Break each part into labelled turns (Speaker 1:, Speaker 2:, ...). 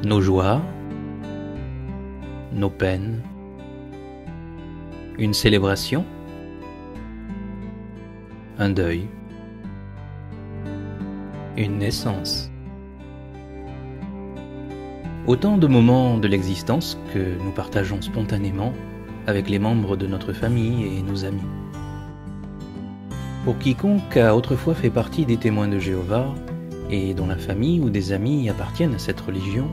Speaker 1: nos joies, nos peines, une célébration, un deuil, une naissance. Autant de moments de l'existence que nous partageons spontanément avec les membres de notre famille et nos amis. Pour quiconque a autrefois fait partie des témoins de Jéhovah et dont la famille ou des amis appartiennent à cette religion,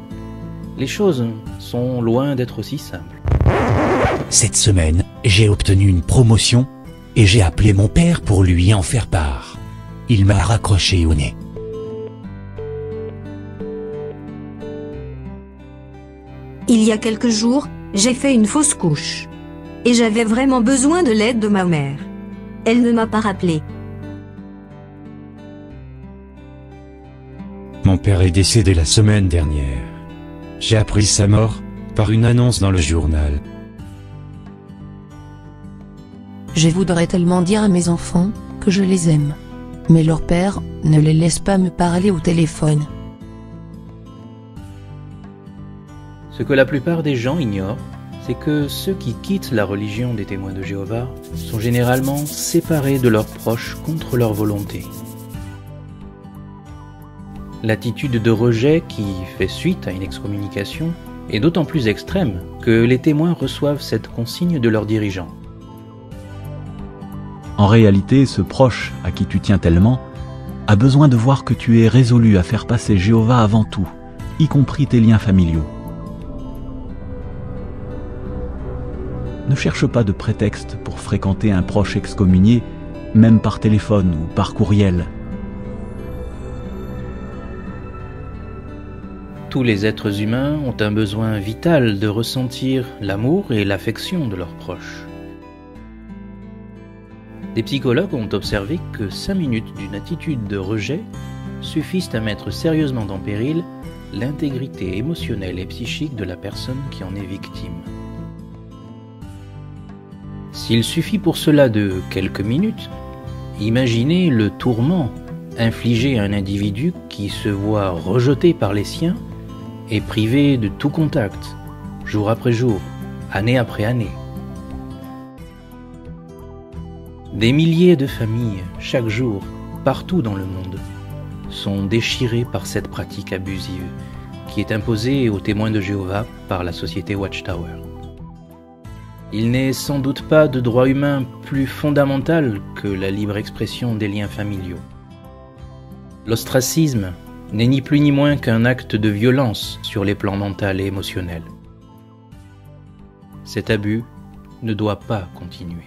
Speaker 1: les choses sont loin d'être aussi simples.
Speaker 2: Cette semaine, j'ai obtenu une promotion et j'ai appelé mon père pour lui en faire part. Il m'a raccroché au nez.
Speaker 3: Il y a quelques jours, j'ai fait une fausse couche. Et j'avais vraiment besoin de l'aide de ma mère. Elle ne m'a pas rappelé.
Speaker 2: Mon père est décédé la semaine dernière. J'ai appris sa mort par une annonce dans le journal.
Speaker 4: Je voudrais tellement dire à mes enfants que je les aime. Mais leur père ne les laisse pas me parler au téléphone.
Speaker 1: Ce que la plupart des gens ignorent, c'est que ceux qui quittent la religion des témoins de Jéhovah sont généralement séparés de leurs proches contre leur volonté. L'attitude de rejet qui fait suite à une excommunication est d'autant plus extrême que les témoins reçoivent cette consigne de leurs dirigeants.
Speaker 5: En réalité, ce proche à qui tu tiens tellement a besoin de voir que tu es résolu à faire passer Jéhovah avant tout, y compris tes liens familiaux. Ne cherche pas de prétexte pour fréquenter un proche excommunié, même par téléphone ou par courriel.
Speaker 1: Tous les êtres humains ont un besoin vital de ressentir l'amour et l'affection de leurs proches. Des psychologues ont observé que 5 minutes d'une attitude de rejet suffisent à mettre sérieusement en péril l'intégrité émotionnelle et psychique de la personne qui en est victime. S'il suffit pour cela de quelques minutes, imaginez le tourment infligé à un individu qui se voit rejeté par les siens et privé de tout contact, jour après jour, année après année. Des milliers de familles, chaque jour, partout dans le monde, sont déchirées par cette pratique abusive qui est imposée aux témoins de Jéhovah par la société Watchtower. Il n'est sans doute pas de droit humain plus fondamental que la libre expression des liens familiaux. L'ostracisme n'est ni plus ni moins qu'un acte de violence sur les plans mental et émotionnel. Cet abus ne doit pas continuer.